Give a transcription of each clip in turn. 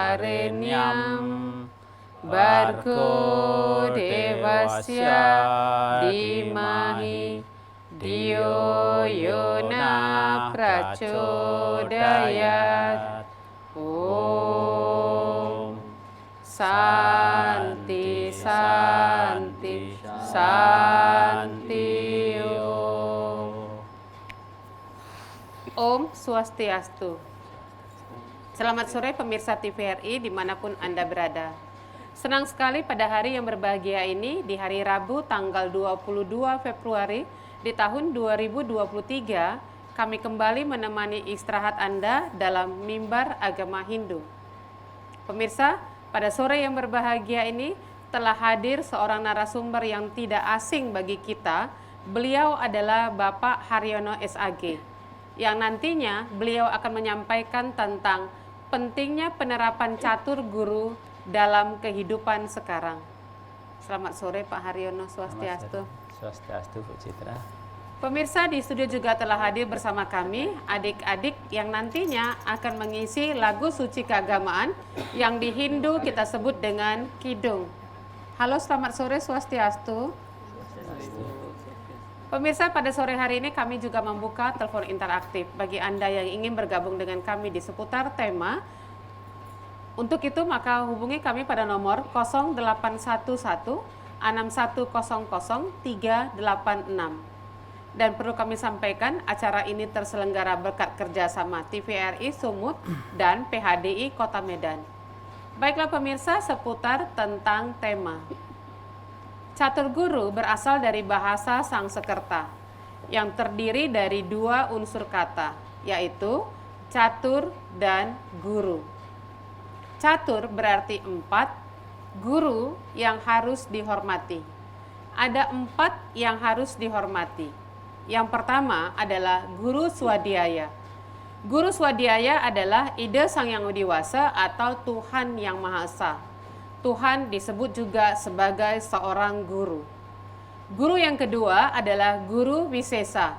varenyam Bargo devasya dimahi Dio yona prachodayat. Om Santi Santi Santi Om Swastiastu. Selamat sore pemirsa TVRI dimanapun Anda berada. Senang sekali pada hari yang berbahagia ini, di hari Rabu tanggal 22 Februari di tahun 2023, kami kembali menemani istirahat Anda dalam mimbar agama Hindu. Pemirsa, pada sore yang berbahagia ini telah hadir seorang narasumber yang tidak asing bagi kita. Beliau adalah Bapak Haryono SAG, yang nantinya beliau akan menyampaikan tentang pentingnya penerapan catur guru dalam kehidupan sekarang. Selamat sore Pak Haryono, Swastiastu. Swastiastu, Bu Citra. Pemirsa, di studio juga telah hadir bersama kami adik-adik yang nantinya akan mengisi lagu suci keagamaan yang di Hindu kita sebut dengan Kidung. Halo, selamat sore Swastiastu. Pemirsa, pada sore hari ini kami juga membuka telepon interaktif bagi Anda yang ingin bergabung dengan kami di seputar tema. Untuk itu maka hubungi kami pada nomor 0811 6100 386. Dan perlu kami sampaikan, acara ini terselenggara berkat kerjasama TVRI Sumut dan PHDI Kota Medan. Baiklah pemirsa, seputar tentang tema. Catur guru berasal dari bahasa Sangsekerta yang terdiri dari dua unsur kata, yaitu catur dan guru. Catur berarti empat, guru yang harus dihormati. Ada empat yang harus dihormati. Yang pertama adalah Guru Swadhyaya. Guru Swadhyaya adalah ide Sang Yang Widiwasa atau Tuhan Yang Maha Esa. Tuhan disebut juga sebagai seorang guru. Guru yang kedua adalah Guru Wisesa.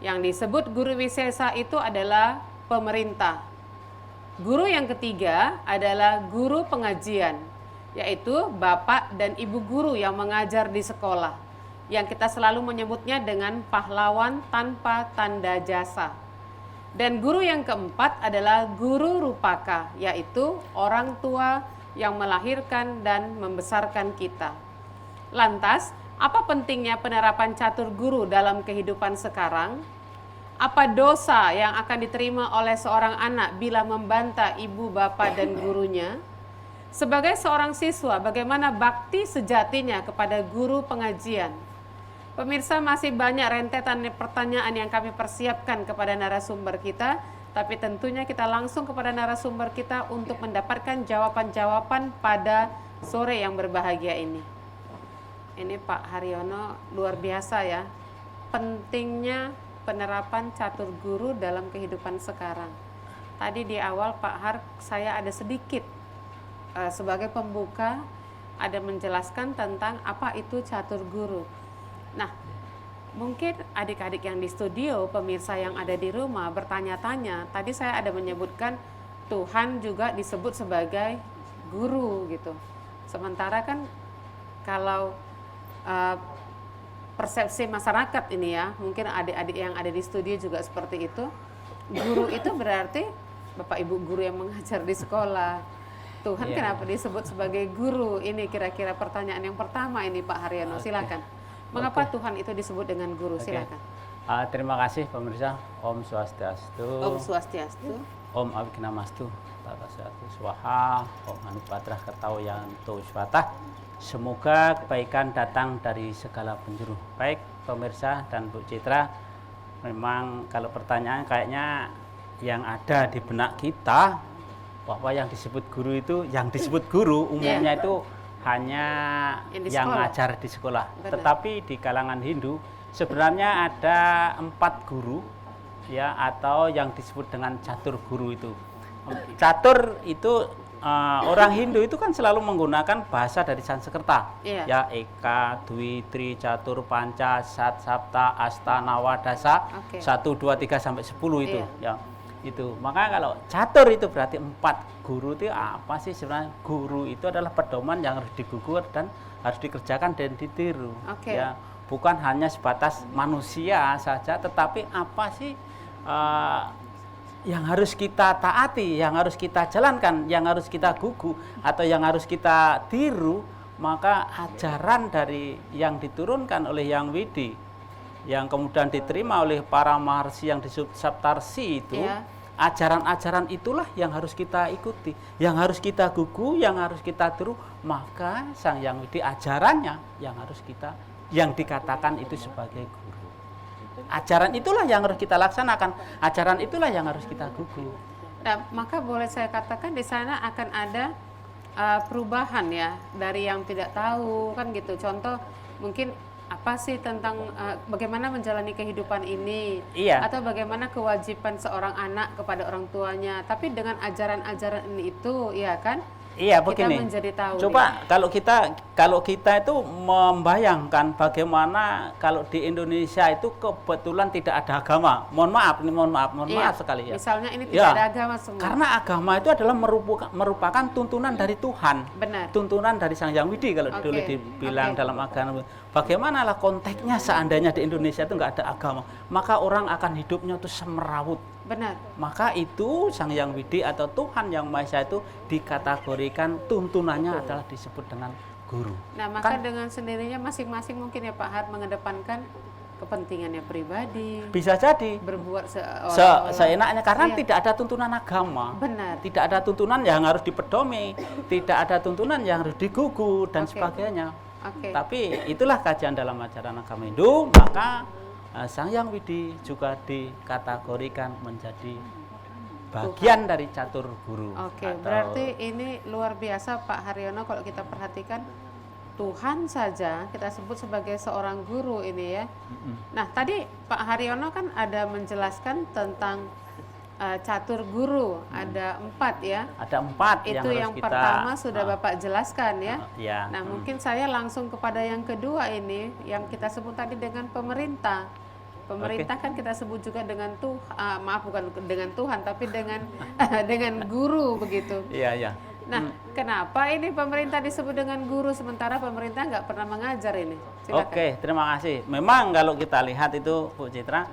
Yang disebut Guru Wisesa itu adalah pemerintah. Guru yang ketiga adalah guru pengajian, yaitu bapak dan ibu guru yang mengajar di sekolah, yang kita selalu menyebutnya dengan pahlawan tanpa tanda jasa. Dan guru yang keempat adalah guru rupaka, yaitu orang tua yang melahirkan dan membesarkan kita. Lantas, apa pentingnya penerapan catur guru dalam kehidupan sekarang? Apa dosa yang akan diterima oleh seorang anak bila membantah ibu, bapak, dan gurunya? Sebagai seorang siswa, bagaimana bakti sejatinya kepada guru pengajian? Pemirsa, masih banyak rentetan pertanyaan yang kami persiapkan kepada narasumber kita, tapi tentunya kita langsung kepada narasumber kita untuk mendapatkan jawaban-jawaban pada sore yang berbahagia ini. Ini Pak Haryono luar biasa ya, pentingnya penerapan catur guru dalam kehidupan sekarang. Tadi di awal Pak Har, saya ada sedikit sebagai pembuka, ada menjelaskan tentang apa itu catur guru. Nah, mungkin adik-adik yang di studio, pemirsa yang ada di rumah bertanya-tanya, tadi saya ada menyebutkan Tuhan juga disebut sebagai guru gitu. Sementara kan kalau persepsi masyarakat ini ya, mungkin adik-adik yang ada di studio juga seperti itu. Guru itu berarti Bapak Ibu guru yang mengajar di sekolah. Tuhan kenapa disebut sebagai guru? Ini kira-kira pertanyaan yang pertama ini Pak Haryono, silakan. Mengapa Tuhan itu disebut dengan guru? Silakan. Terima kasih pemirsa. Om Swastiastu. Om Swastiastu. Om Abhinamastu. Tata Seatu Swaha. Om Anupadrah Kertawiyanto Swatah. Semoga kebaikan datang dari segala penjuru. Baik pemirsa dan Bu Citra, memang kalau pertanyaan kayaknya yang ada di benak kita bahwa yang disebut guru itu, yang disebut guru umumnya itu hanya yang ngajar di sekolah. Benar. Tetapi di kalangan Hindu sebenarnya ada 4 guru ya, atau yang disebut dengan catur guru itu. Catur itu orang Hindu itu kan selalu menggunakan bahasa dari Sanskerta. Ya, Eka, Dwi, Tri, Catur, Panca, Sat, Sapta, Asta, Nawa, Dasa, 1, 2, 3 sampai 10 itu ya. Itu. Maka kalau catur itu berarti 4. Guru itu apa sih sebenarnya? Guru itu adalah pedoman yang harus digugur dan harus dikerjakan dan ditiru. Ya, bukan hanya sebatas manusia saja, tetapi apa sih yang harus kita taati, yang harus kita jalankan, yang harus kita gugu atau yang harus kita tiru. Maka ajaran dari yang diturunkan oleh Yang Widi, yang kemudian diterima oleh para maharsi yang disebut Saptarsi itu, ajaran-ajaran itulah yang harus kita ikuti, yang harus kita gugu, yang harus kita tiru. Maka Sang Yang Widi ajarannya yang dikatakan itu sebagai guru. Ajaran itulah yang harus kita laksanakan, ajaran itulah yang harus kita gugu. Nah, maka boleh saya katakan di sana akan ada perubahan ya dari yang tidak tahu kan gitu. Contoh mungkin apa sih tentang bagaimana menjalani kehidupan ini, atau bagaimana kewajiban seorang anak kepada orang tuanya. Tapi dengan ajaran-ajaran ini itu, ya kan? Iya, begini. Kita menjadi tahu. Coba nih. kalau kita itu membayangkan bagaimana kalau di Indonesia itu kebetulan tidak ada agama. Mohon maaf sekali ya. Misalnya ini tidak ada agama semua. Karena agama itu adalah merupakan tuntunan dari Tuhan. Benar. Tuntunan dari Sang Yang Widi kalau dulu dibilang dalam agama. Bagaimanalah konteksnya seandainya di Indonesia itu nggak ada agama, maka orang akan hidupnya itu semerawut. Benar. Maka itu Sang Yang Widi atau Tuhan Yang Maha Esa itu dikategorikan tuntunannya adalah disebut dengan guru. Nah, maka dengan sendirinya masing-masing mungkin ya Pak Har mengedepankan kepentingannya pribadi. Bisa jadi. Berbuat seenaknya karena tidak ada tuntunan agama. Benar. Tidak ada tuntunan yang harus dipedomi, tidak ada tuntunan yang harus digugu dan sebagainya. Tapi itulah kajian dalam ajaran agama Hindu, maka Sang Yang Widi juga dikategorikan menjadi bagian dari catur guru. Berarti ini luar biasa Pak Haryono kalau kita perhatikan Tuhan saja kita sebut sebagai seorang guru ini ya. Nah tadi Pak Haryono kan ada menjelaskan tentang catur guru, ada 4 ya. Ada 4 itu yang pertama sudah Bapak jelaskan ya. Nah mungkin saya langsung kepada yang kedua ini yang kita sebut tadi dengan pemerintah. Pemerintah kan kita sebut juga dengan maaf bukan dengan Tuhan tapi dengan dengan guru begitu. Iya. Nah kenapa ini pemerintah disebut dengan guru sementara pemerintah nggak pernah mengajar ini? Silakan. Terima kasih. Memang kalau kita lihat itu Bu Citra,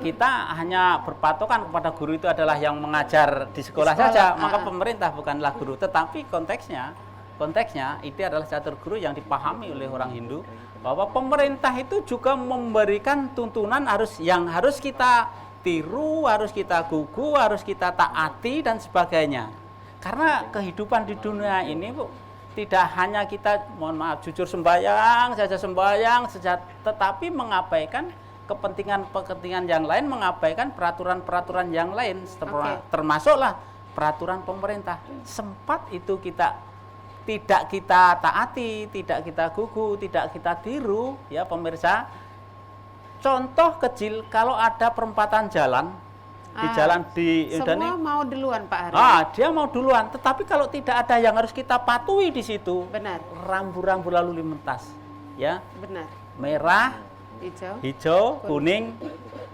kita hanya berpatokan kepada guru itu adalah yang mengajar di sekolah saja, maka pemerintah bukanlah guru. Tetapi konteksnya itu adalah catur guru yang dipahami oleh orang Hindu, bahwa pemerintah itu juga memberikan tuntunan yang harus kita tiru, harus kita gugu, harus kita taati dan sebagainya. Karena kehidupan di dunia ini Bu, tidak hanya kita jujur sembahyang saja, tetapi mengabaikan kepentingan yang lain, mengabaikan peraturan-peraturan yang lain, termasuklah peraturan pemerintah. Sempat itu tidak kita taati, tidak kita gugu, tidak kita tiru, ya pemirsa. Contoh kecil, kalau ada perempatan jalan, di jalan semua mau duluan Pak Hari. Dia mau duluan, tetapi kalau tidak ada yang harus kita patuhi di situ, benar. Rambu-rambu lalu lintas, ya. Benar. Merah, hijau, kuning,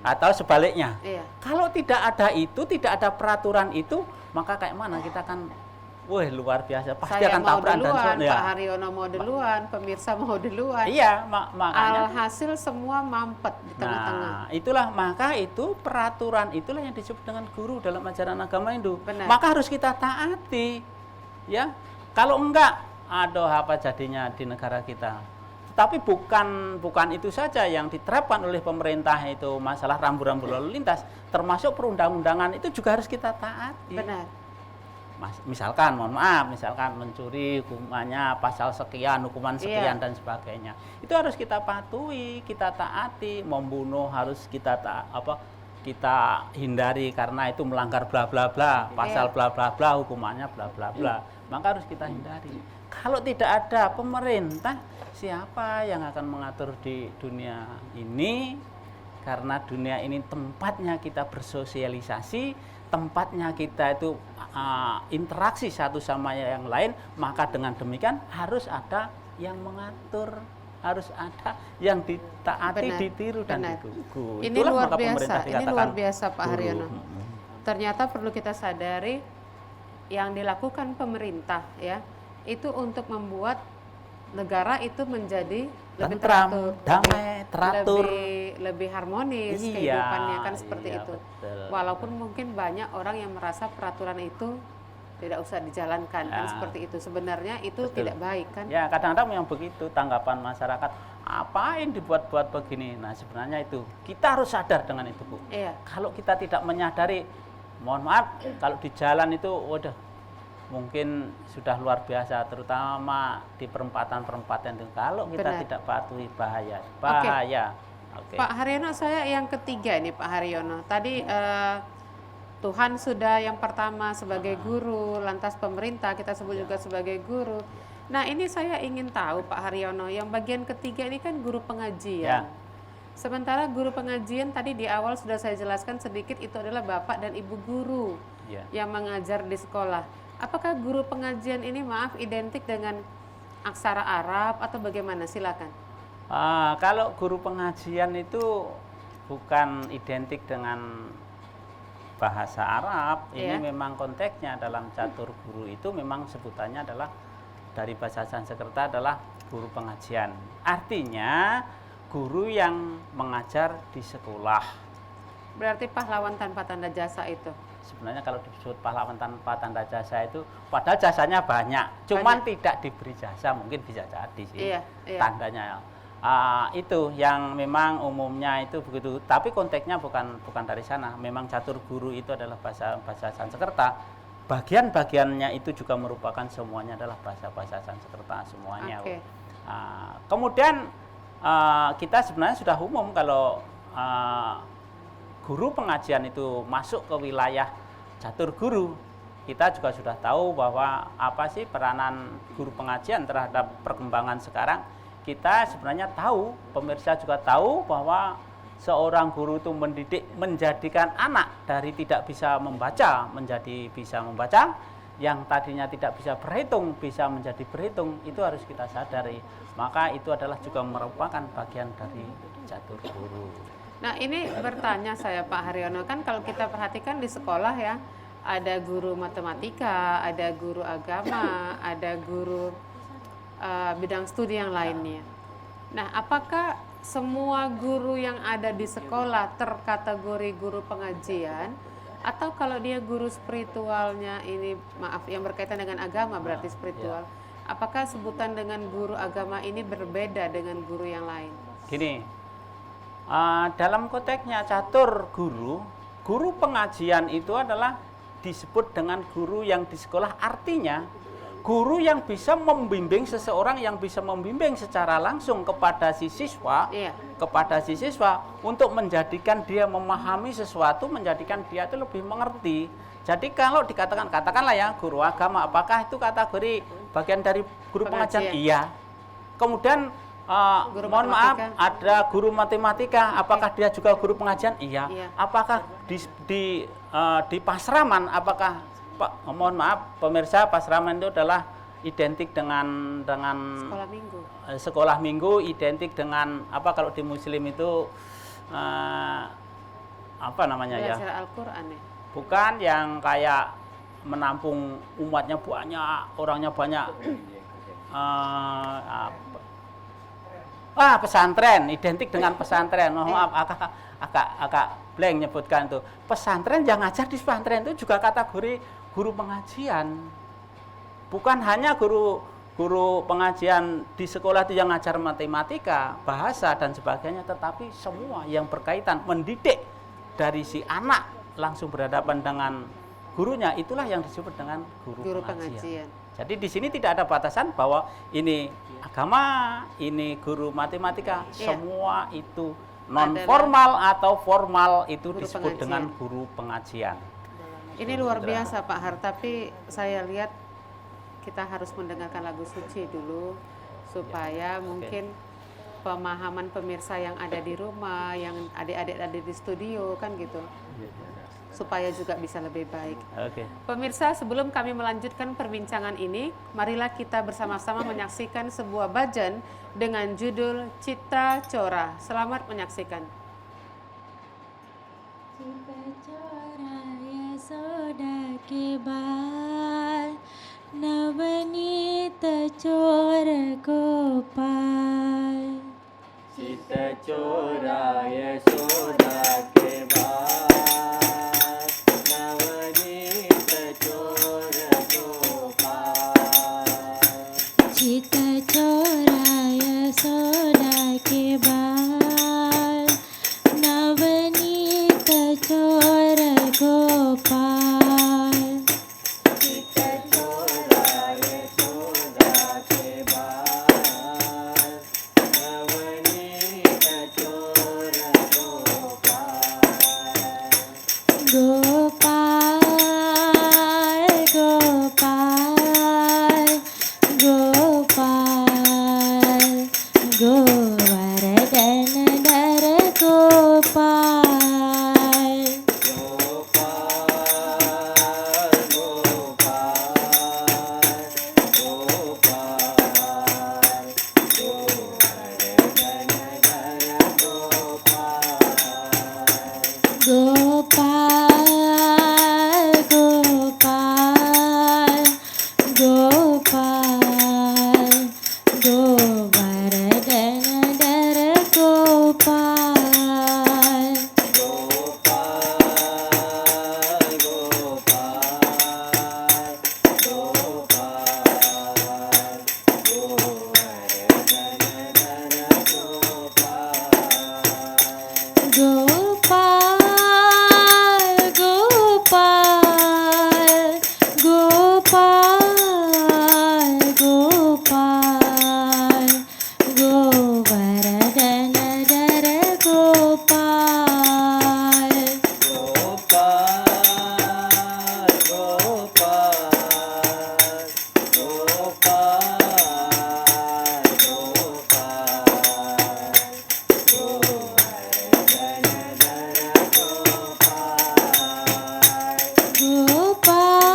atau sebaliknya. Kalau tidak ada itu, tidak ada peraturan itu, maka kayak mana kita kan, luar biasa, pasti saya akan tabrakan dan sebagainya. Pak Haryono mau duluan, pemirsa mau duluan. Iya, makanya. Alhasil semua mampet di tengah-tengah. Itulah, maka itu peraturan itulah yang disebut dengan guru dalam ajaran agama Hindu. Benar. Maka harus kita taati, ya. Kalau enggak, apa jadinya di negara kita? Tapi bukan itu saja yang diterapkan oleh pemerintah itu masalah rambu-rambu lalu lintas, termasuk perundang-undangan itu juga harus kita taati. Benar. Misalkan mencuri hukumannya pasal sekian, hukuman sekian dan sebagainya. Itu harus kita patuhi, kita taati. Membunuh harus kita hindari karena itu melanggar bla bla bla, pasal bla bla bla, hukumannya bla bla bla. Maka harus kita hindari. Kalau tidak ada pemerintah, siapa yang akan mengatur di dunia ini? Karena dunia ini tempatnya kita bersosialisasi, tempatnya kita itu interaksi satu sama yang lain, maka dengan demikian harus ada yang mengatur, harus ada yang ditaati, ditiru dan digugu. Ini luar biasa, Pak Haryono. ternyata perlu kita sadari yang dilakukan pemerintah ya itu untuk membuat negara itu menjadi lebih Tentram, teratur, damai, teratur. lebih harmonis Iya, kehidupannya kan seperti iya, itu. betul. Walaupun mungkin banyak orang yang merasa peraturan itu tidak usah dijalankan kan Ya. seperti itu. Sebenarnya itu Betul. tidak baik kan? Ya, kadang-kadang yang begitu tanggapan masyarakat, apain dibuat-buat begini. Nah, sebenarnya itu kita harus sadar dengan itu, Bu. Iya. Kalau kita tidak menyadari, mohon maaf, kalau di jalan itu waduh mungkin sudah luar biasa, terutama di perempatan-perempatan itu. Kalau kita Benar. tidak patuhi, bahaya. Oke. Pak Haryono, saya yang ketiga ini Pak Haryono. Tadi Tuhan sudah yang pertama sebagai guru, lantas pemerintah kita sebut juga sebagai guru. Nah ini saya ingin tahu Pak Haryono, yang bagian ketiga ini kan guru pengajian. Ya. Sementara guru pengajian tadi di awal sudah saya jelaskan sedikit itu adalah bapak dan ibu guru Ya. yang mengajar di sekolah. Apakah guru pengajian ini maaf identik dengan aksara Arab atau bagaimana? Silakan. Kalau guru pengajian itu bukan identik dengan bahasa Arab. Iya. Ini memang konteksnya dalam catur guru itu memang sebutannya adalah dari bahasa Sanskerta adalah guru pengajian. Artinya guru yang mengajar di sekolah. Berarti pahlawan tanpa tanda jasa itu. Sebenarnya kalau disebut pahlawan tanpa tanda jasa itu padahal jasanya banyak, cuman tidak diberi jasa, mungkin bisa jadi sih. Iya. Tandanya. Itu yang memang umumnya itu begitu, tapi konteksnya bukan dari sana. Memang catur guru itu adalah bahasa Sanskerta. Bagian-bagiannya itu juga merupakan semuanya adalah bahasa Sanskerta semuanya. Oke. Kemudian kita sebenarnya sudah umum kalau guru pengajian itu masuk ke wilayah catur guru. Kita juga sudah tahu bahwa apa sih peranan guru pengajian terhadap perkembangan sekarang. Kita sebenarnya tahu, pemirsa juga tahu bahwa seorang guru itu mendidik, menjadikan anak dari tidak bisa membaca menjadi bisa membaca, yang tadinya tidak bisa berhitung bisa menjadi berhitung, itu harus kita sadari. Maka itu adalah juga merupakan bagian dari catur guru. Nah ini bertanya saya Pak Haryono, kan kalau kita perhatikan di sekolah ya, ada guru matematika, ada guru agama, ada guru bidang studi yang lainnya. Nah apakah semua guru yang ada di sekolah terkategori guru pengajian, atau kalau dia guru spiritualnya ini, maaf, yang berkaitan dengan agama berarti spiritual, apakah sebutan dengan guru agama ini berbeda dengan guru yang lain? Gini, dalam konteksnya catur guru pengajian itu adalah disebut dengan guru yang di sekolah, artinya guru yang bisa membimbing seseorang, yang bisa membimbing secara langsung kepada si siswa, untuk menjadikan dia memahami sesuatu, menjadikan dia itu lebih mengerti. Jadi kalau katakanlah ya guru agama, apakah itu kategori bagian dari guru pengajian? Iya. Kemudian mohon maaf, ada guru matematika, apakah dia juga guru pengajian? Iya. Apakah di pasraman, apakah mohon maaf pemirsa, pasraman itu adalah identik dengan sekolah minggu, identik dengan apa kalau di muslim itu apa namanya ya? Belajar Al-Qur'an ya? Bukan yang kayak menampung umatnya banyak, orangnya banyak. Pesantren, identik dengan pesantren. Mohon maaf, agak blank nyebutkan itu. Pesantren yang ngajar di pesantren itu juga kategori guru pengajian. Bukan hanya guru pengajian di sekolah itu yang ngajar matematika, bahasa dan sebagainya, tetapi semua yang berkaitan mendidik dari si anak langsung berhadapan dengan gurunya, itulah yang disebut dengan guru pengajian. Jadi di sini tidak ada batasan bahwa ini agama, ini guru matematika, semua itu non formal atau formal itu disebut dengan guru pengajian. Ini luar biasa Pak Har, tapi saya lihat kita harus mendengarkan lagu suci dulu supaya mungkin pemahaman pemirsa yang ada di rumah, yang adik-adik ada di studio kan gitu, supaya juga bisa lebih baik. Pemirsa, sebelum kami melanjutkan perbincangan ini, marilah kita bersama-sama menyaksikan sebuah bhajan dengan judul Citra Cora. Selamat menyaksikan. Citra Cora ya के बाल नवनीत चोर गोपाल चित चोरा यशोदा के बाल नवनीत चोर गोपाल चित चोरा यशोदा के बाल नवनीत चोर गोपाल चित चोरा यशोदा के बाल नवनीत चोर गोपाल गोपाल गोपाल गोपाल गोवर्धन धर गोपाल गोपाल गोपाल गोवर्धन धर गोपाल गोपाल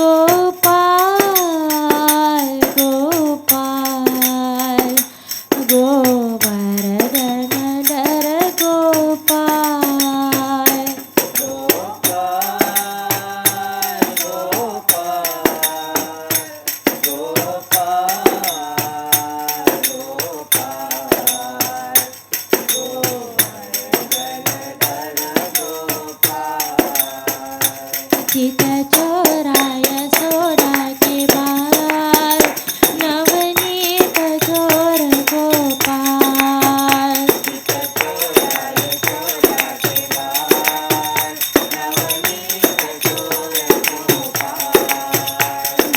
गोपाल गोपाल गोवर्धन धर गोपाल गोपाल चित चोरा यशोदा के बाल नवनीत चोर गोपाल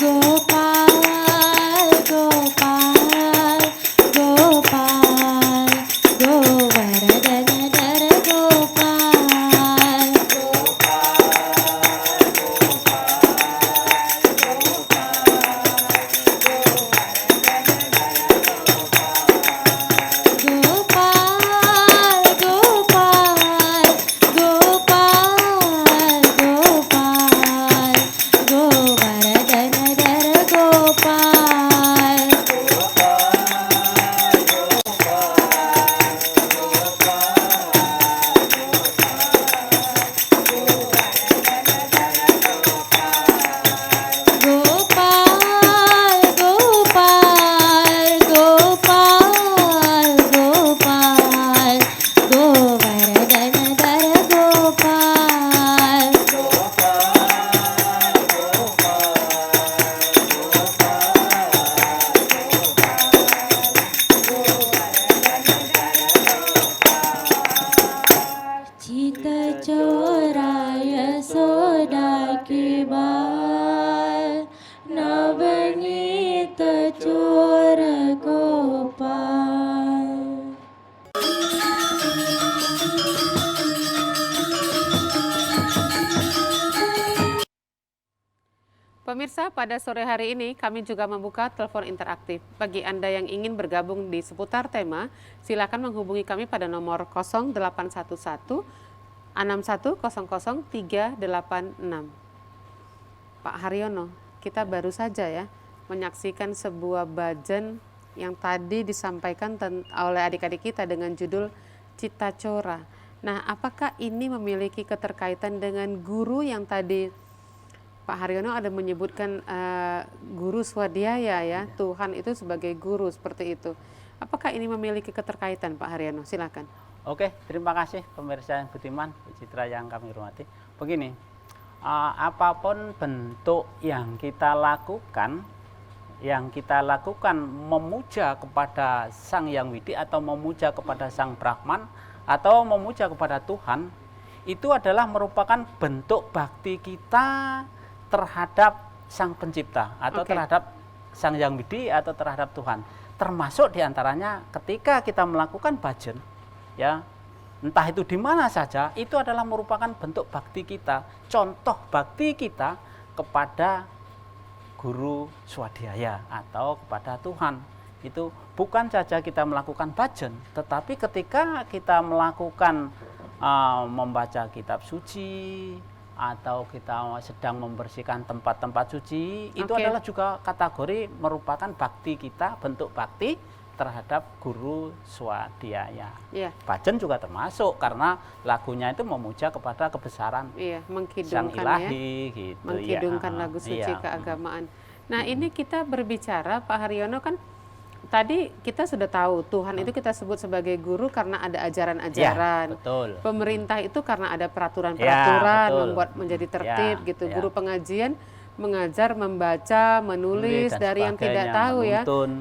गोपाल गोपाल गोपाल गोवर्धन धर गोपाल गोपाल गोपाल गोपाल गोपाल गोवर्धन धर गोपाल गोपाल गोपाल गोपाल गोपाल गोवर्धन धर गोपाल चित चोरा यशोदा के बाल नवनीत चोर Gopal Pemirsa, pada sore hari ini kami juga membuka telepon interaktif. Bagi Anda yang ingin bergabung di seputar tema, silakan menghubungi kami pada nomor 0811 6100 386. Pak Haryono, kita baru saja ya menyaksikan sebuah bhajan yang tadi disampaikan oleh adik-adik kita dengan judul Cita Cora. Nah, apakah ini memiliki keterkaitan dengan guru yang tadi Pak Haryono ada menyebutkan guru swadhyaya ya, Tuhan itu sebagai guru seperti itu. Apakah ini memiliki keterkaitan Pak Haryono? Silakan. Oke, terima kasih pemirsa yang budiman, Bu Citra yang kami hormati. Begini, apapun bentuk yang kita lakukan memuja kepada Sang Yang Widi atau memuja kepada Sang Brahman atau memuja kepada Tuhan, itu adalah merupakan bentuk bakti kita terhadap Sang Pencipta atau terhadap Sang Yang Widi atau terhadap Tuhan. Termasuk diantaranya ketika kita melakukan bhajan, ya, entah itu di mana saja, itu adalah merupakan bentuk bakti kita, contoh bakti kita kepada guru swadhyaya atau kepada Tuhan. Itu bukan saja kita melakukan bhajan, tetapi ketika kita melakukan membaca kitab suci atau kita sedang membersihkan tempat-tempat suci, itu adalah juga kategori merupakan bakti kita, bentuk bakti terhadap guru swadhyaya. Bhajan juga termasuk karena lagunya itu memuja kepada kebesaran Sang Ilahi, gitu, mengkidungkan lagu suci keagamaan. Nah, ini kita berbicara Pak Haryono, kan tadi kita sudah tahu Tuhan itu kita sebut sebagai guru karena ada ajaran-ajaran. Pemerintah itu karena ada peraturan-peraturan membuat menjadi tertib gitu. Guru pengajian mengajar, membaca, menulis dari yang tidak tahu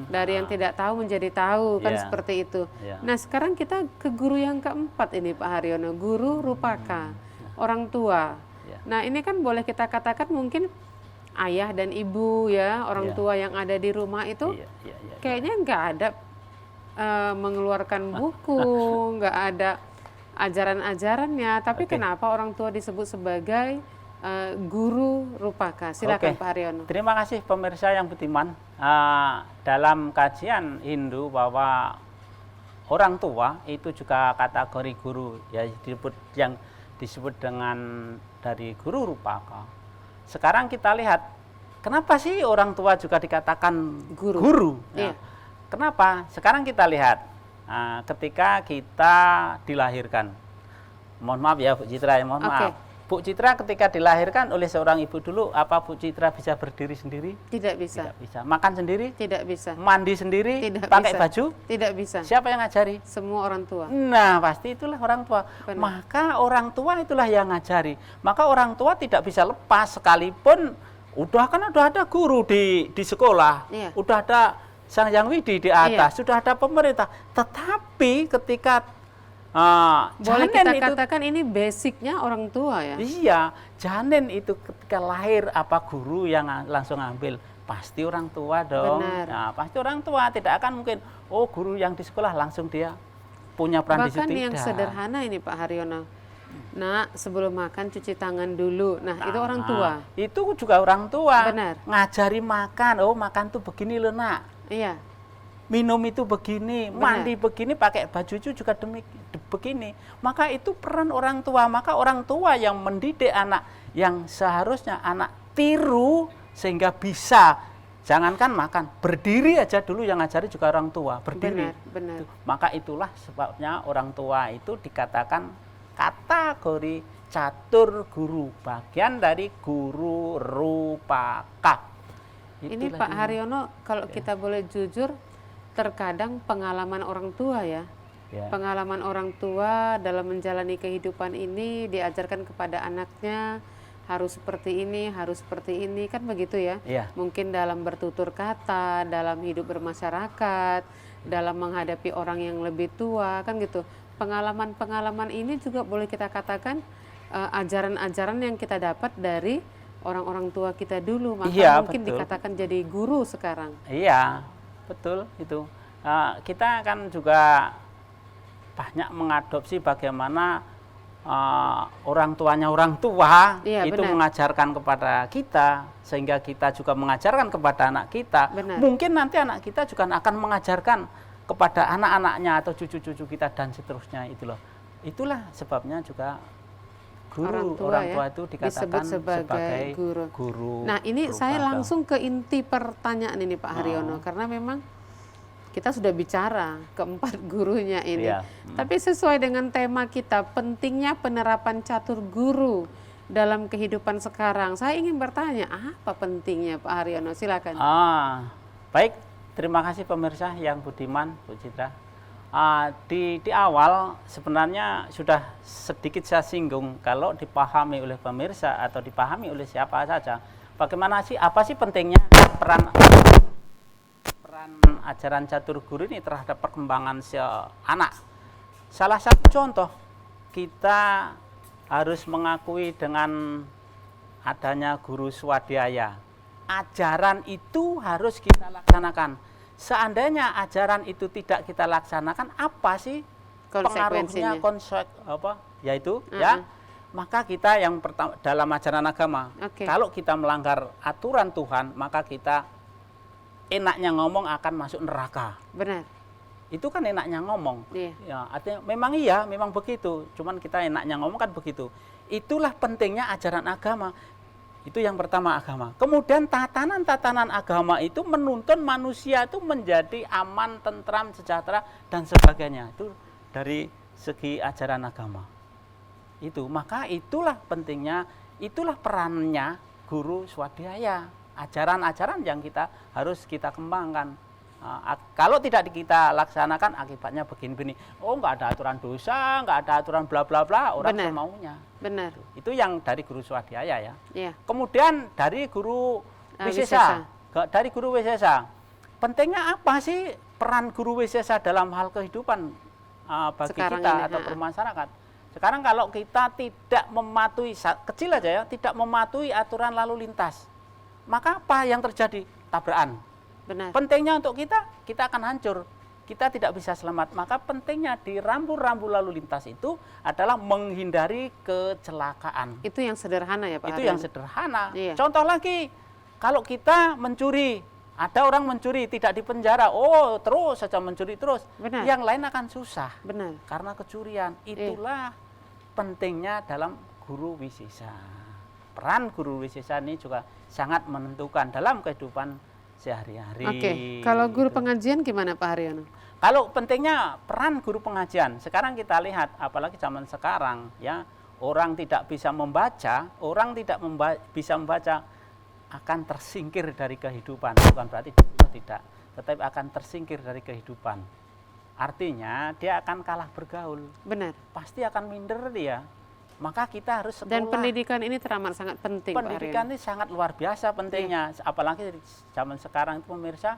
dari yang tidak tahu menjadi tahu, kan seperti itu. Nah, sekarang kita ke guru yang keempat ini Pak Haryono, guru rupaka, orang tua. Nah, ini kan boleh kita katakan mungkin ayah dan ibu ya, orang tua yang ada di rumah itu kayaknya nggak ada mengeluarkan buku, nggak ada ajaran-ajarannya, tapi kenapa orang tua disebut sebagai guru rupaka? Silakan Pak Haryono. Terima kasih pemirsa yang budiman. Dalam kajian Hindu bahwa orang tua itu juga kategori guru ya, yang disebut dengan dari guru rupaka. Sekarang kita lihat kenapa sih orang tua juga dikatakan guru? Ya. Kenapa? Sekarang kita lihat ketika kita dilahirkan. Mohon maaf ya Bu Citra, mohon maaf. Bu Citra ketika dilahirkan oleh seorang ibu dulu, apa Bu Citra bisa berdiri sendiri? Tidak bisa. Tidak bisa. Makan sendiri? Tidak bisa. Mandi sendiri? Tidak pakai bisa. baju? Tidak bisa. Siapa yang ngajari? Semua orang tua. Nah, pasti itulah orang tua. Benar. Maka orang tua itulah yang ngajari. Maka orang tua tidak bisa lepas sekalipun udah ada guru di sekolah, udah ada Sang Yang Widi di atas, sudah ada pemerintah. Tetapi ketika boleh kita katakan ini basicnya orang tua ya? Iya, janin itu ketika lahir apa guru yang langsung ambil? Pasti orang tua dong. Benar. Nah, pasti orang tua, tidak akan mungkin guru yang di sekolah langsung dia punya peran di situ. Bahkan yang sederhana ini Pak Haryono. Nah, sebelum makan cuci tangan dulu. Nah, itu orang tua. Itu juga orang tua. Benar. Ngajari makan. Makan tuh begini loh, Nak. Iya. Minum itu begini, mandi begini, pakai baju juga begini. Maka itu peran orang tua. Maka orang tua yang mendidik anak, yang seharusnya anak tiru sehingga bisa. Jangankan makan, berdiri aja dulu yang ngajari juga orang tua, berdiri. Benar. Maka itulah sebabnya orang tua itu dikatakan kategori catur guru, bagian dari guru rupaka. Ini Pak Haryono, kalau kita boleh jujur, terkadang pengalaman orang tua ya. Pengalaman orang tua dalam menjalani kehidupan ini diajarkan kepada anaknya harus seperti ini, kan begitu ya. Mungkin dalam bertutur kata, dalam hidup bermasyarakat, dalam menghadapi orang yang lebih tua, kan gitu. Pengalaman-pengalaman ini juga boleh kita katakan ajaran-ajaran yang kita dapat dari orang-orang tua kita dulu, maka mungkin dikatakan jadi guru sekarang. Iya, betul itu. Kita kan juga banyak mengadopsi bagaimana orang tuanya orang tua itu mengajarkan kepada kita, sehingga kita juga mengajarkan kepada anak kita. Mungkin nanti anak kita juga akan mengajarkan kepada anak-anaknya atau cucu-cucu kita dan seterusnya itu loh. Itulah sebabnya juga guru orang tua itu dikatakan sebagai guru. Nah, ini saya langsung ke inti pertanyaan ini Pak Haryono, karena memang kita sudah bicara keempat gurunya ini. Iya. Tapi sesuai dengan tema kita, pentingnya penerapan catur guru dalam kehidupan sekarang. Saya ingin bertanya, apa pentingnya Pak Haryono? Silakan. Baik, terima kasih pemirsa yang budiman, Bu Citra. Di awal sebenarnya sudah sedikit saya singgung, kalau dipahami oleh pemirsa atau dipahami oleh siapa saja, bagaimana sih, apa sih pentingnya peran ajaran catur guru ini terhadap perkembangan si anak. Salah satu contoh, kita harus mengakui dengan adanya guru swadhyaya. Ajaran itu harus kita laksanakan. Seandainya ajaran itu tidak kita laksanakan, apa sih pengaruhnya, yaitu ya, maka kita yang pertama dalam ajaran agama, kalau kita melanggar aturan Tuhan, maka kita enaknya ngomong akan masuk neraka. Benar. Itu kan enaknya ngomong. Iya. Ya, artinya memang begitu. Cuman kita enaknya ngomong kan begitu. Itulah pentingnya ajaran agama. Itu yang pertama, agama. Kemudian tatanan-tatanan agama itu menuntun manusia itu menjadi aman, tentram, sejahtera dan sebagainya. Itu dari segi ajaran agama. Itu, maka itulah pentingnya, itulah perannya guru swadhyaya. Ajaran-ajaran yang harus kita kembangkan. Kalau tidak kita laksanakan, akibatnya begini-begini. Oh, nggak ada aturan dosa, nggak ada aturan bla bla bla, orang semaunya. Benar. Itu yang dari guru swadhyaya ya. Iya. Kemudian dari guru wisesa. Dari guru wisesa. Pentingnya apa sih peran guru wisesa dalam hal kehidupan bagi sekarang kita ini, atau bermasyarakat? Sekarang kalau kita tidak mematuhi, kecil aja ya, tidak mematuhi aturan lalu lintas, maka apa yang terjadi? Tabrakan. Benar. Pentingnya untuk kita akan hancur. Kita tidak bisa selamat. Maka pentingnya di rambu-rambu lalu lintas itu adalah menghindari kecelakaan. Itu yang sederhana ya Pak Itu Haryono? yang sederhana. Iya. Contoh lagi, kalau kita mencuri, ada orang mencuri tidak dipenjara, oh terus saja mencuri terus. Benar. Yang lain akan susah. Benar. Karena kecurian. Itulah pentingnya dalam guru wisesa. Peran guru wisesa ini juga sangat menentukan dalam kehidupan sehari-hari. Oke, kalau guru pengajian gimana Pak Haryono? Kalau pentingnya peran guru pengajian, sekarang kita lihat, apalagi zaman sekarang ya, orang tidak bisa membaca, bisa membaca akan tersingkir dari kehidupan. Bukan berarti tidak, tetapi akan tersingkir dari kehidupan. Artinya dia akan kalah bergaul. Benar. Pasti akan minder dia. Maka kita harus sekolah. Dan pendidikan ini teramat sangat penting. Pendidikan ini sangat luar biasa pentingnya. Apalagi di zaman sekarang itu pemirsa,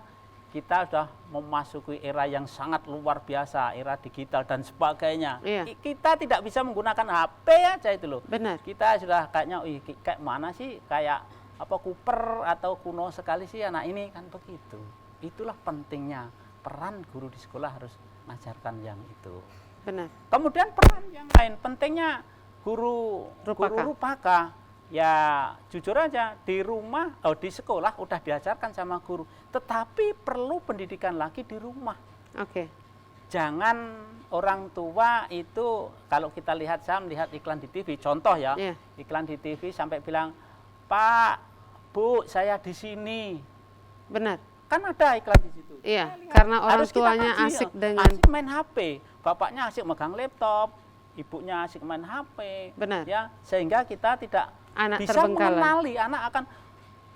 kita sudah memasuki era yang sangat luar biasa, era digital dan sebagainya. Kita tidak bisa menggunakan HP aja itu loh. Benar. Kita sudah kayaknya, kayak mana sih, kayak apa kuper atau kuno sekali sih anak ini, kan begitu. Itulah pentingnya peran guru di sekolah harus mengajarkan yang itu. Benar. Kemudian peran yang lain pentingnya guru rupaka. Ya jujur aja, di rumah, di sekolah udah diajarkan sama guru, tetapi perlu pendidikan lagi di rumah. Oke. Jangan orang tua itu, kalau kita lihat, saya melihat iklan di TV, contoh ya, iklan di TV sampai bilang, Pak, Bu, saya di sini. Benar. Kan ada iklan di situ. Iya, karena orang tuanya asik dengan main HP, bapaknya asik megang laptop, ibunya asik main HP. Benar. Ya, sehingga kita tidak bisa mengenali, anak akan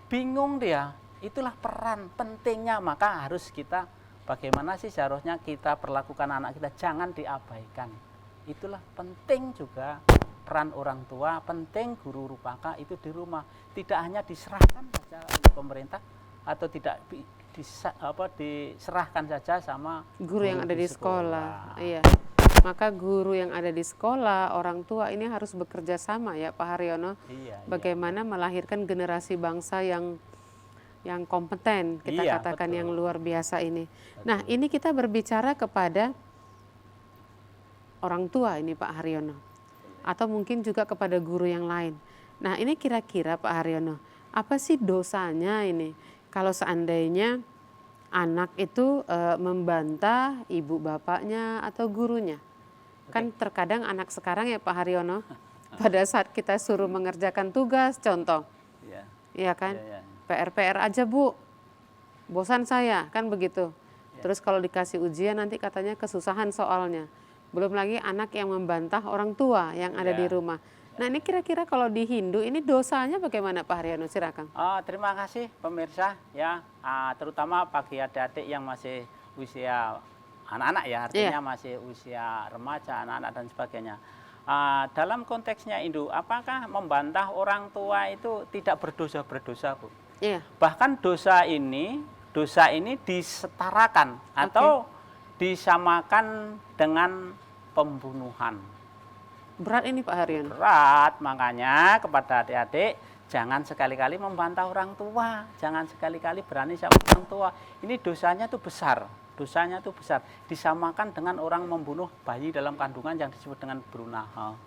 bingung dia. Itulah peran pentingnya, maka harus kita bagaimana sih seharusnya kita perlakukan anak kita, jangan diabaikan. Itulah penting juga peran orang tua, penting guru rupaka itu di rumah. Tidak hanya diserahkan saja oleh pemerintah atau tidak diserahkan saja sama guru yang ada di sekolah. Iya. Maka guru yang ada di sekolah, orang tua ini harus bekerja sama ya Pak Haryono. Bagaimana melahirkan generasi bangsa yang kompeten, kita katakan betul. Yang luar biasa ini. Betul. Nah, ini kita berbicara kepada orang tua ini Pak Haryono. Atau mungkin juga kepada guru yang lain. Nah, ini kira-kira Pak Haryono, apa sih dosanya ini kalau seandainya anak itu membantah ibu bapaknya atau gurunya? Kan terkadang anak sekarang ya Pak Haryono, pada saat kita suruh mengerjakan tugas, contoh, iya kan, PR aja Bu, bosan saya, kan begitu. Terus kalau dikasih ujian nanti katanya kesusahan soalnya. Belum lagi anak yang membantah orang tua yang ada di rumah. Nah ini kira-kira kalau di Hindu ini dosanya bagaimana Pak Haryono? Silakan. Terima kasih pemirsa ya, terutama bagi adik-adik yang masih usia anak-anak ya, artinya masih usia remaja, anak-anak dan sebagainya. Dalam konteksnya Hindu, apakah membantah orang tua itu tidak berdosa-berdosa, Bu? Iya. Bahkan dosa ini disetarakan atau disamakan dengan pembunuhan. Berat ini Pak Haryono. Berat, makanya kepada adik-adik jangan sekali-kali membantah orang tua, jangan sekali-kali berani sama orang tua. Ini dosanya tuh besar, disamakan dengan orang membunuh bayi dalam kandungan yang disebut dengan berunaha.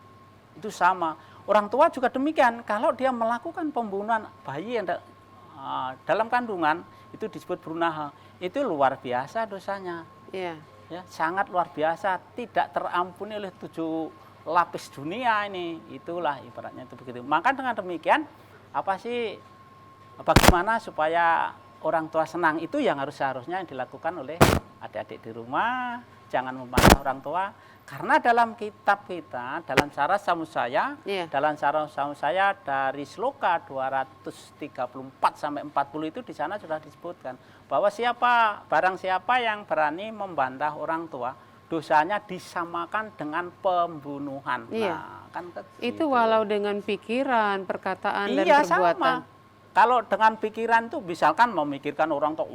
Itu sama. Orang tua juga demikian, kalau dia melakukan pembunuhan bayi yang dalam kandungan itu disebut berunaha. Itu luar biasa dosanya. Iya. Ya, sangat luar biasa, tidak terampuni oleh 7 lapis dunia ini. Itulah ibaratnya itu begitu. Maka dengan demikian, bagaimana supaya orang tua senang, itu yang seharusnya dilakukan oleh adik-adik di rumah. Jangan membantah orang tua, karena dalam kitab kita, dalam Syarat Samusaya, dari Sloka 234 sampai 40 itu di sana sudah disebutkan bahwa barang siapa yang berani membantah orang tua, dosanya disamakan dengan pembunuhan. Iya. Nah, kan itu walau dengan pikiran, perkataan dan perbuatan. Sama. Kalau dengan pikiran tuh misalkan memikirkan orang tua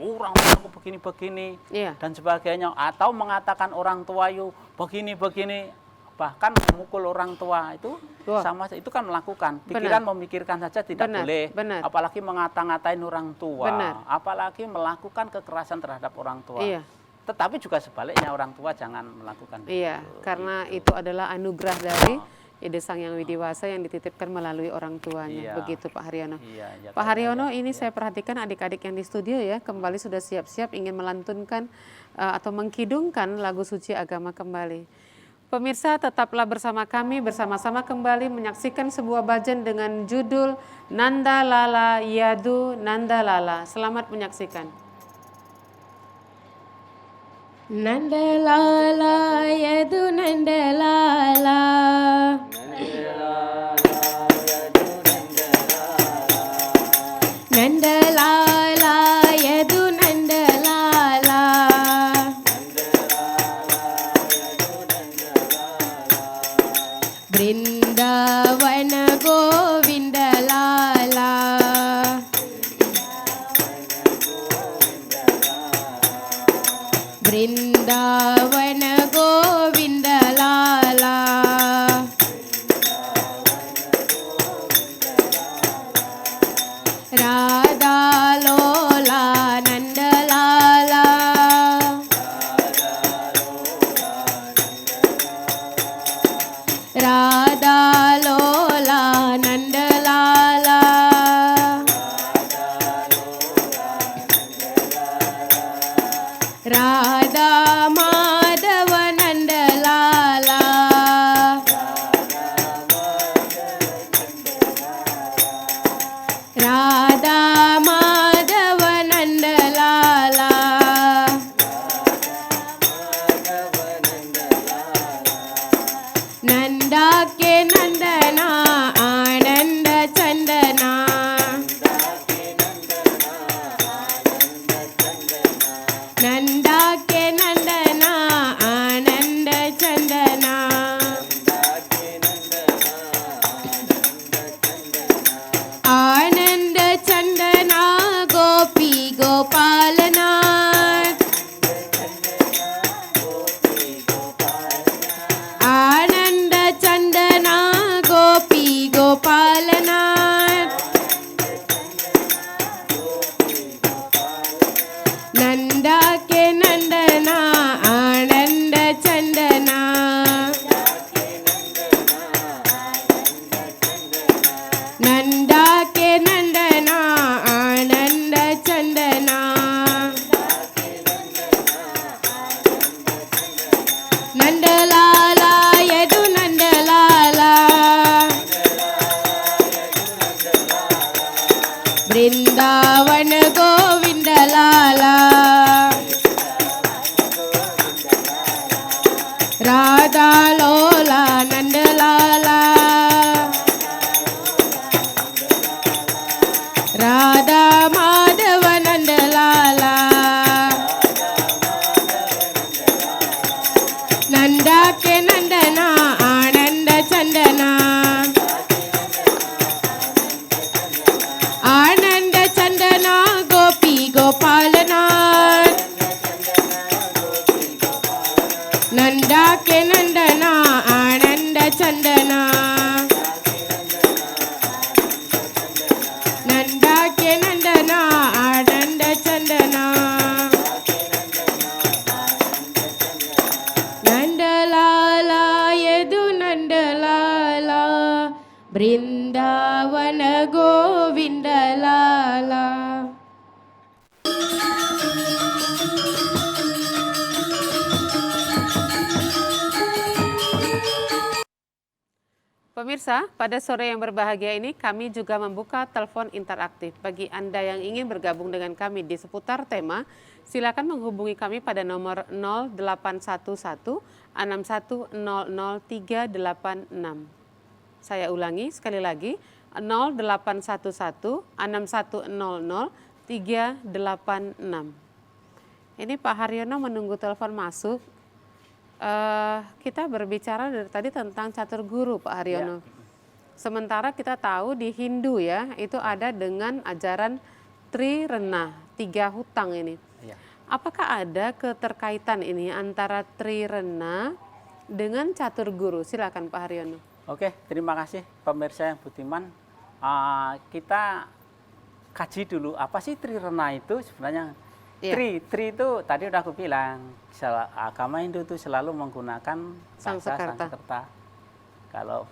aku begini-begini dan sebagainya, atau mengatakan orang tua begini-begini, bahkan memukul orang tua itu sama, itu kan melakukan pikiran, memikirkan saja tidak boleh. Apalagi ngata-ngatain orang tua, apalagi melakukan kekerasan terhadap orang tua. Iya. Tetapi juga sebaliknya, orang tua jangan melakukan itu. Iya, karena itu adalah anugerah dari Ide Sang Yang Widiwasa yang dititipkan melalui orang tuanya. Begitu Pak Haryono. Pak Haryono, ini saya perhatikan adik-adik yang di studio ya, kembali sudah siap-siap ingin melantunkan atau mengkidungkan lagu suci agama kembali. Pemirsa, tetaplah bersama kami, bersama-sama kembali menyaksikan sebuah bhajan dengan judul Nanda Lala Yadu Nanda Lala. Selamat menyaksikan. Nandalala yadu nandalala, nandalala yadu nandalala, Vrindavana Govindalala, Vrindavana Govindalala, Radha Lola Nandalala, Radha Lola Nandalala, Radha Madhava Nandalala, Radha Madhava Nandalala, Nanda ke Nandana Ananda Chandana, Nanda ke Nandana Ananda Chandana, Ananda Chandana Gopi Gopalana, Ananda Chandana Gopi Gopalana, Nanda ke Nandana Ananda Chandana, Nanda ke Nandana Ananda Chandana, Nandalala yadu Nandalala, Vrindavana Govindalala, Radha Madhava Nanda Lala Nanda ke Nandana Ananda Chandana Ananda Chandana Gopi Gopalana Nanda ke Nandana Ananda Chandana Nanda ke Nandana Ananda Chandana Nandalala Yadu Nandalala Brindavana Govindalala. Pemirsa, pada sore yang berbahagia ini kami juga membuka telepon interaktif. Bagi Anda yang ingin bergabung dengan kami di seputar tema, silakan menghubungi kami pada nomor 0811 6100 386. Saya ulangi sekali lagi, 0811 6100 386. Ini Pak Haryono menunggu telepon masuk. Kita berbicara dari tadi tentang catur guru, Pak Haryono. Sementara kita tahu di Hindu ya, itu ada dengan ajaran Trirena, 3 hutang ini. Ya. Apakah ada keterkaitan ini antara Trirena dengan catur guru? Silakan Pak Haryono. Oke, terima kasih pemirsa yang budiman. Kita kaji dulu apa sih Trirena itu sebenarnya. Iya. Tri itu tadi udah aku bilang, agama Hindu itu selalu menggunakan bahasa Sanskerta. Kalau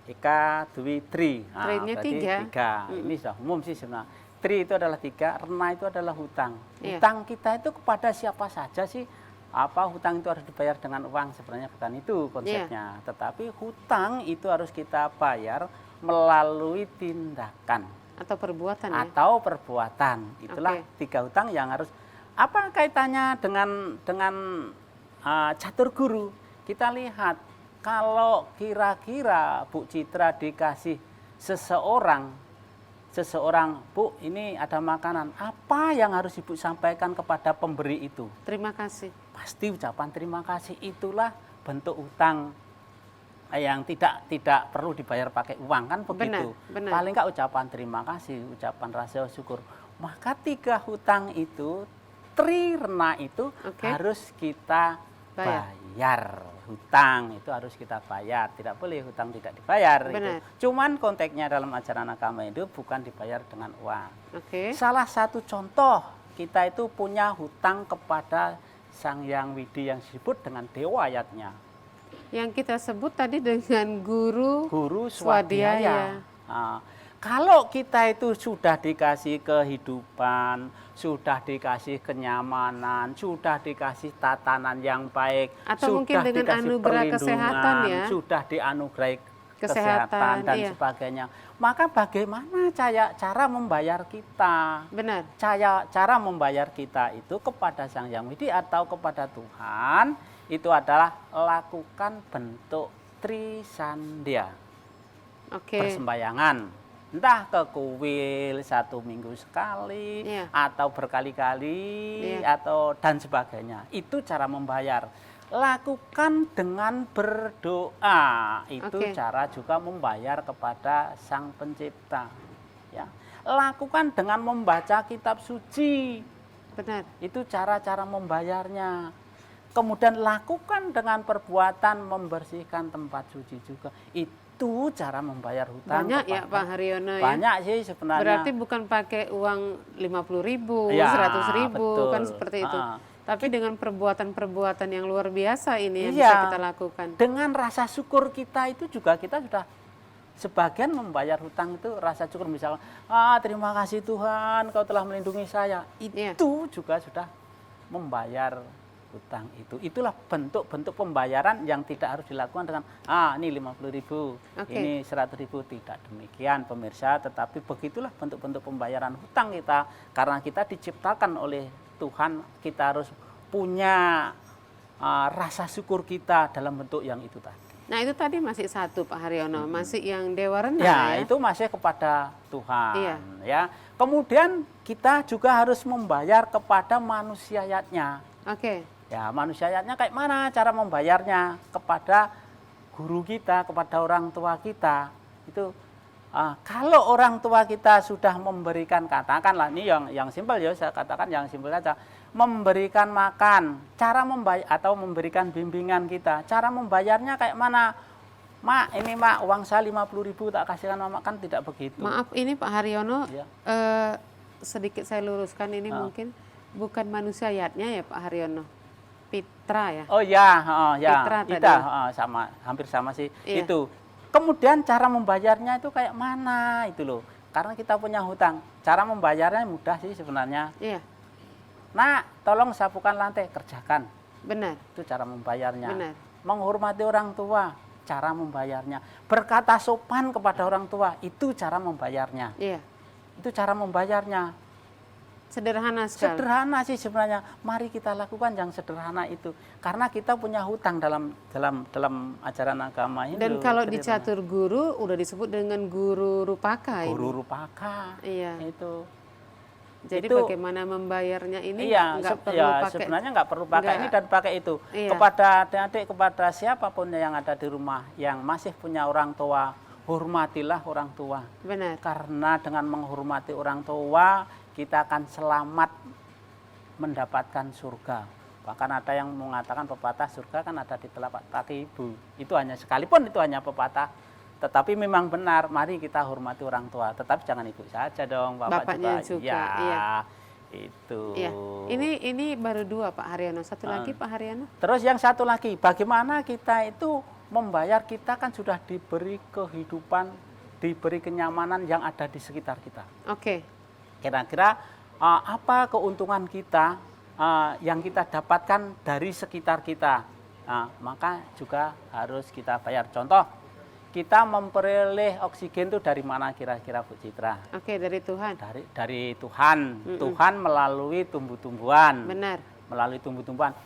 Eka, Dwi, Tri. Trinya berarti 3. Ini sudah umum sih sebenarnya. Tri itu adalah 3, rena itu adalah hutang. Iya. Hutang kita itu kepada siapa saja sih? Apa hutang itu harus dibayar dengan uang? Sebenarnya bukan itu konsepnya. Tetapi hutang itu harus kita bayar melalui tindakan. Atau perbuatan ya? Atau perbuatan. Itulah 3 hutang yang harus. Apa kaitannya dengan catur guru? Kita lihat kalau kira-kira Bu Citra dikasih seseorang, Bu ini ada makanan, apa yang harus Ibu sampaikan kepada pemberi itu? Terima kasih. Pasti ucapan terima kasih. Itulah bentuk hutang yang tidak perlu dibayar pakai uang, kan begitu. Benar. Paling enggak ucapan terima kasih, ucapan rasa syukur. Maka 3 hutang itu, Trirena itu harus kita bayar. Hutang itu harus kita bayar, tidak boleh hutang tidak dibayar. Gitu. Cuman konteksnya dalam ajaran agama itu bukan dibayar dengan uang. Salah satu contoh, kita itu punya hutang kepada Sang Hyang Widi yang disebut dengan Dewa Yatnya. Yang kita sebut tadi dengan guru Swadhyaya. Nah, kalau kita itu sudah dikasih kehidupan, sudah dikasih kenyamanan, sudah dikasih tatanan yang baik, atau sudah mungkin dengan dikasih anugerah kesehatan ya, sudah dianugerahi kesehatan dan sebagainya, maka bagaimana cara membayar kita? Benar. Cara membayar kita itu kepada Sang Hyang Widi atau kepada Tuhan itu adalah lakukan bentuk trisandya. Persembahyangan, entah ke kuil 1 minggu sekali, atau berkali-kali, atau dan sebagainya. Itu cara membayar. Lakukan dengan berdoa, itu cara juga membayar kepada Sang Pencipta. Ya. Lakukan dengan membaca kitab suci. Benar. Itu cara-cara membayarnya. Kemudian lakukan dengan perbuatan membersihkan tempat suci juga. Itu cara membayar hutang. Banyak ya Pak Haryono ya? Banyak sih sebenarnya. Berarti bukan pakai uang 50.000, ya, 100.000, betul. kan seperti itu. Tapi dengan perbuatan-perbuatan yang luar biasa ini yang bisa kita lakukan. Dengan rasa syukur kita itu juga kita sudah sebagian membayar hutang itu rasa syukur. Misalnya, terima kasih Tuhan kau telah melindungi saya. Itu juga sudah membayar hutang itu. Itulah bentuk-bentuk pembayaran yang tidak harus dilakukan dengan ini 50.000, ini 100.000, tidak demikian pemirsa. Tetapi begitulah bentuk-bentuk pembayaran hutang kita, karena kita diciptakan oleh Tuhan, kita harus punya rasa syukur kita dalam bentuk yang itu tadi. Nah itu tadi masih satu Pak Haryono, masih yang dewa renah Ya, ya. itu masih kepada Tuhan. Iya. Ya. Kemudian kita juga harus membayar kepada manusianya. Oke, Ya, manusianya kayak mana cara membayarnya? Kepada guru kita, kepada orang tua kita. Itu kalau orang tua kita sudah memberikan, katakanlah ini yang simpel ya, saya katakan yang simpel saja. Memberikan makan, cara membayar atau memberikan bimbingan kita. Cara membayarnya kayak mana? Mak, ini mak uang saya 50.000 tak kasihkan mak, kan tidak begitu. maaf ini Pak Haryono, Ya. sedikit saya luruskan ini mungkin bukan manusiatnya ya Pak Haryono, Pitra ya. Oh ya, ya, Fitra tadi. kita sama, hampir sama sih. Iya. Itu. Kemudian cara membayarnya itu kayak mana itu loh. Karena kita punya hutang, cara membayarnya mudah sih sebenarnya. Iya, Nak, tolong sapukan lantai, kerjakan. benar, Itu cara membayarnya. benar. Menghormati orang tua, cara membayarnya. Berkata sopan kepada orang tua, itu cara membayarnya. Iya, Itu cara membayarnya. sederhana sekali. Sederhana sih sebenarnya. Mari kita lakukan yang sederhana itu. Karena kita punya hutang dalam ajaran agama Hindu. Dan kalau di sederhana. catur guru udah disebut dengan guru rupaka ini. Guru rupaka. Iya. Itu. Jadi itu- bagaimana membayarnya ini Iya, nggak perlu ya, pakai. sebenarnya nggak perlu pakai nggak- ini dan pakai itu. Iya. Kepada adik-adik, kepada siapapun yang ada di rumah yang masih punya orang tua, hormatilah orang tua. Benar. Karena dengan menghormati orang tua, kita akan selamat mendapatkan surga. Bahkan ada yang mengatakan pepatah surga kan ada di telapak kaki ibu. Itu hanya sekalipun itu hanya pepatah. Tetapi memang benar, mari kita hormati orang tua. Tetapi jangan ibu saja dong, bapak Bapaknya juga, Ya, iya. itu. Iya. Ini baru dua Pak Haryono. Satu lagi Pak Haryono. Terus yang satu lagi, bagaimana kita itu membayar, kita kan sudah diberi kehidupan, diberi kenyamanan yang ada di sekitar kita. Oke. Kira-kira apa keuntungan kita yang kita dapatkan dari sekitar kita? Maka juga harus kita bayar. Contoh, kita memperoleh oksigen itu dari mana kira-kira Bu Citra? Oke, dari Tuhan. Dari Tuhan. Tuhan melalui tumbuh-tumbuhan. Benar. Melalui tumbuh-tumbuhan.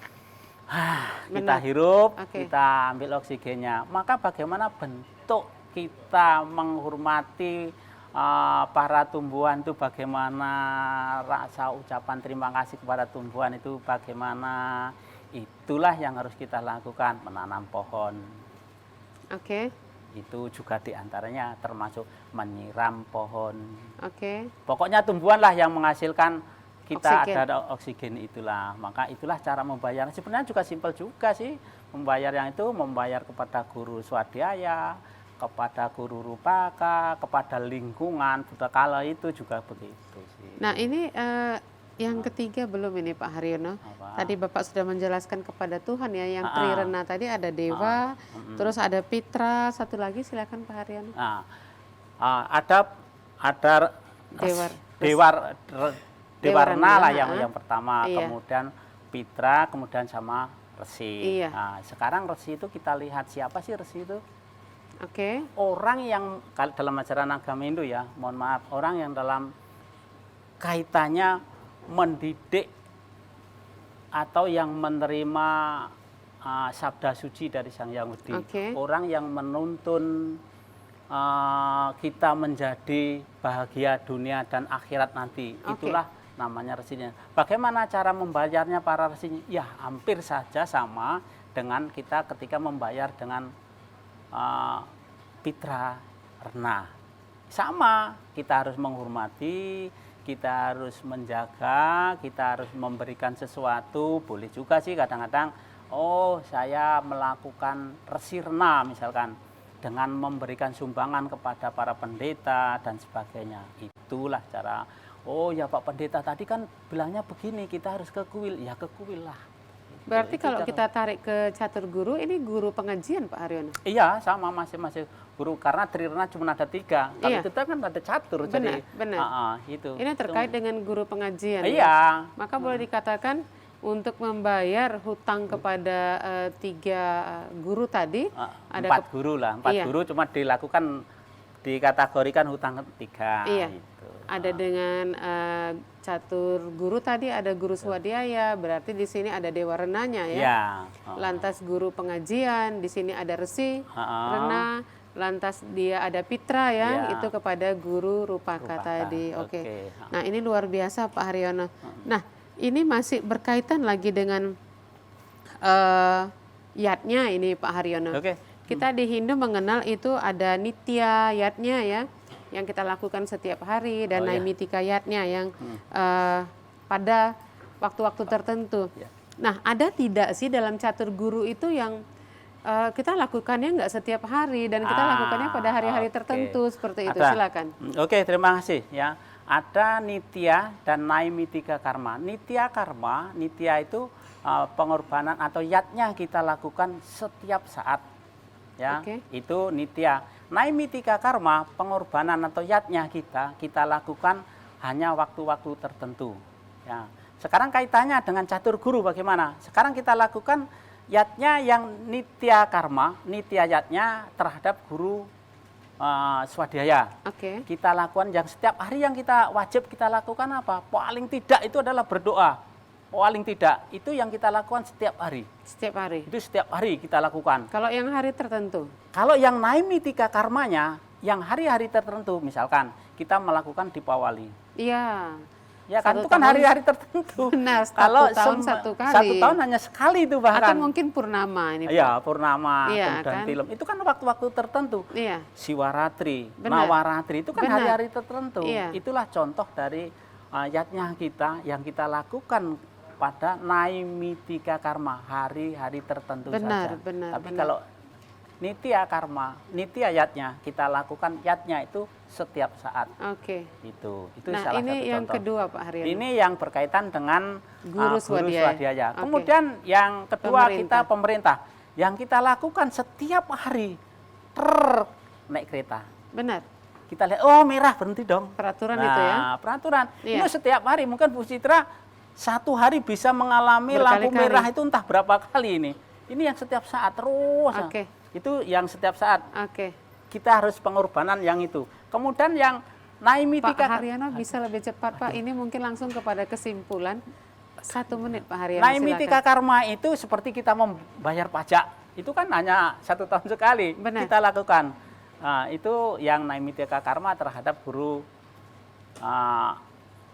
Kita Benar. hirup, Oke. kita ambil oksigennya. Maka bagaimana bentuk kita menghormati para tumbuhan itu, bagaimana rasa ucapan terima kasih kepada tumbuhan itu, bagaimana, itulah yang harus kita lakukan. Menanam pohon, Oke. itu juga diantaranya termasuk menyiram pohon. Oke. Pokoknya tumbuhan lah yang menghasilkan kita Oksigen. ada oksigen itulah. Maka itulah cara membayar. Sebenarnya juga simpel juga sih. Membayar yang itu, membayar kepada guru swadhyaya, kepada guru rupaka, kepada lingkungan, budakala itu juga begitu sih. Nah ini yang ketiga belum ini Pak Haryono. Apa? Tadi Bapak sudah menjelaskan kepada Tuhan ya. Yang Trirena tadi ada dewa, terus ada Pitra. Satu lagi silakan Pak Haryono. Nah, ada Dewa Rena lah Rena, yang pertama, iya. kemudian Pitra, kemudian sama Resi. Iya. Nah, sekarang Resi itu kita lihat siapa sih Resi itu? Oke. Orang yang dalam ajaran agama Hindu ya, mohon maaf, orang yang dalam kaitannya mendidik atau yang menerima sabda suci dari Sang Hyang Widi. Oke. Orang yang menuntun kita menjadi bahagia dunia dan akhirat nanti. Oke. Itulah namanya resinya. Bagaimana cara membayarnya para resinya? Ya hampir saja sama dengan kita ketika membayar dengan Pitra Rena. Sama, kita harus menghormati, kita harus menjaga, kita harus memberikan sesuatu. Boleh juga sih kadang-kadang, oh saya melakukan resirna misalkan, dengan memberikan sumbangan kepada para pendeta dan sebagainya. Itulah cara, oh ya Pak Pendeta tadi kan bilangnya begini, kita harus ke kuil, ya ke kuil lah. Berarti Itu kalau cara. kita tarik ke catur guru, ini guru pengajian Pak Haryono? Iya, sama masing-masing guru, karena Trirena cuma ada 3. Kalau Iya. itu kan ada catur. Benar, jadi, benar. itu. Ini terkait dengan guru pengajian. Iya. ya? Maka boleh dikatakan untuk membayar hutang kepada 3 guru tadi, ada 4 guru lah. 4 Iya. guru cuma dilakukan dikategorikan hutang ketiga. Iya. Gitu. Ada dengan catur guru tadi, ada guru swadhyaya, berarti di sini ada dewa renanya ya. Ya. Lantas guru pengajian, di sini ada resi, rena, lantas dia ada pitra ya, Ya. itu kepada guru rupaka Rupaka, tadi. Oke. oke. Nah, ini luar biasa Pak Haryono. Nah, ini masih berkaitan lagi dengan yatnya ini Pak Haryono. Oke. Kita di Hindu mengenal itu ada nitya yatnya ya, yang kita lakukan setiap hari, dan Oh, ya. naimitika yatnya yang pada waktu-waktu tertentu. Ya. Nah, ada tidak sih dalam catur guru itu yang kita lakukannya nggak setiap hari dan kita lakukannya pada hari-hari oke. tertentu seperti itu? Ada. Silakan. Oke, terima kasih ya. Ada nitya dan naimitika karma. Nitya karma, nitya itu pengorbanan atau yatnya kita lakukan setiap saat. Ya, Oke. itu nitya. Naimitika karma, pengorbanan atau yatnya kita lakukan hanya waktu-waktu tertentu. Ya. Sekarang kaitannya dengan catur guru bagaimana? Sekarang kita lakukan yatnya yang nitya karma, nitya yatnya terhadap guru swadhyaya. Oke. Kita lakukan yang setiap hari yang kita wajib kita lakukan apa? Paling tidak itu adalah berdoa. Paling tidak itu yang kita lakukan setiap hari. Setiap hari. Itu setiap hari kita lakukan. Kalau yang hari tertentu? Kalau yang naimitika karmanya, yang hari-hari tertentu, misalkan kita melakukan Dipawali. Iya. Ya kan, Satu itu kan tahun- hari-hari tertentu. Benar, Kalau tahun satu kali. Satu tahun hanya sekali itu Atau bahkan. mungkin purnama ini Pak. Iya, purnama, Iya, kemudian kan? film. Itu kan waktu-waktu tertentu. Iya. Siwaratri, Benar. Nawaratri, itu kan Benar. hari-hari tertentu. Iya. Itulah contoh dari yatnya kita yang kita lakukan pada naimitika karma, hari-hari tertentu Benar, saja. benar, Tapi benar. kalau nitya karma, nitya yatnya, kita lakukan yatnya itu setiap saat. Oke. Itu Nah, salah ini satu yang contoh. kedua Pak Haryono. Ini yang berkaitan dengan Guru swadhyaya. swadhyaya. Oke. Kemudian yang kedua Pemerintah. kita pemerintah. Yang kita lakukan setiap hari naik kereta. Benar. Kita lihat, oh merah, berhenti dong. Peraturan Nah, itu ya. peraturan. Iya. Itu setiap hari, mungkin Bu Citra satu hari bisa mengalami lampu Berkali-kali. merah itu entah berapa kali ini. Ini yang setiap saat terus. Oke. Itu yang setiap saat. Oke. Kita harus pengorbanan yang itu. Kemudian yang Pak naimitika Haryono bisa lebih cepat Pak. Ini mungkin langsung kepada kesimpulan. 1 menit Pak Haryono. naimitika silakan. karma itu seperti kita membayar pajak. Itu kan hanya 1 tahun sekali Benar. kita lakukan. Nah, itu yang naimitika karma terhadap guru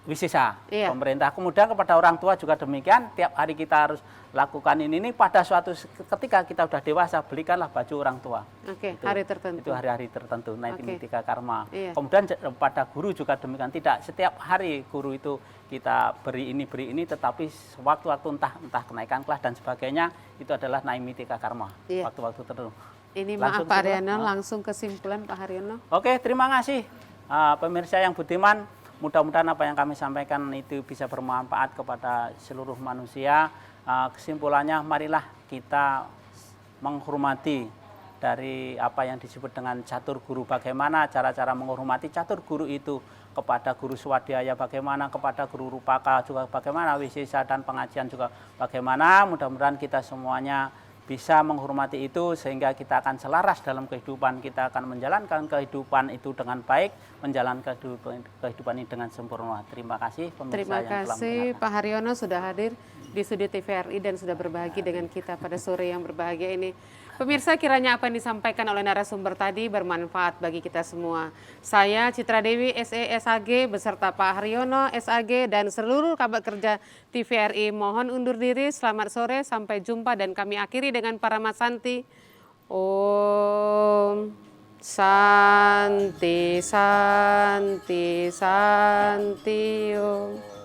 wisesa Iya. pemerintah. Kemudian kepada orang tua juga demikian. Tiap hari kita harus lakukan ini. Pada suatu ketika kita sudah dewasa, belikanlah baju orang tua. Oke, Itu- hari tertentu. Itu hari-hari tertentu, naimitika karma. Iya. Kemudian pada guru juga demikian. Tidak setiap hari guru itu kita beri ini, tetapi waktu-waktu entah kenaikan kelas dan sebagainya, itu adalah naimitika karma. Iya. Waktu-waktu tertentu. Ini maaf Langsung Pak kesimpulan. Haryono, langsung kesimpulan Pak Haryono. Oke, terima kasih pemirsa yang budiman. Mudah-mudahan apa yang kami sampaikan itu bisa bermanfaat kepada seluruh manusia. Kesimpulannya, marilah kita menghormati dari apa yang disebut dengan catur guru. Bagaimana cara-cara menghormati catur guru itu kepada guru swadhyaya, bagaimana kepada guru rupaka, juga bagaimana wisesa dan pengajian juga bagaimana. Mudah-mudahan kita semuanya bisa menghormati itu sehingga kita akan selaras dalam kehidupan. Kita akan menjalankan kehidupan itu dengan baik, menjalankan kehidupan ini dengan sempurna. Terima kasih pemirsa Terima yang telah kasih mendengarkan. Pak Haryono sudah hadir di studio TVRI dan sudah berbagi dengan kita pada sore yang berbahagia ini. Pemirsa, kiranya apa yang disampaikan oleh narasumber tadi bermanfaat bagi kita semua. Saya Citra Dewi SE SAG beserta Pak Haryono SAG dan seluruh kabar kerja TVRI mohon undur diri. Selamat sore, sampai jumpa dan kami akhiri dengan Paramasanti. Om Santi Santi Santi Om.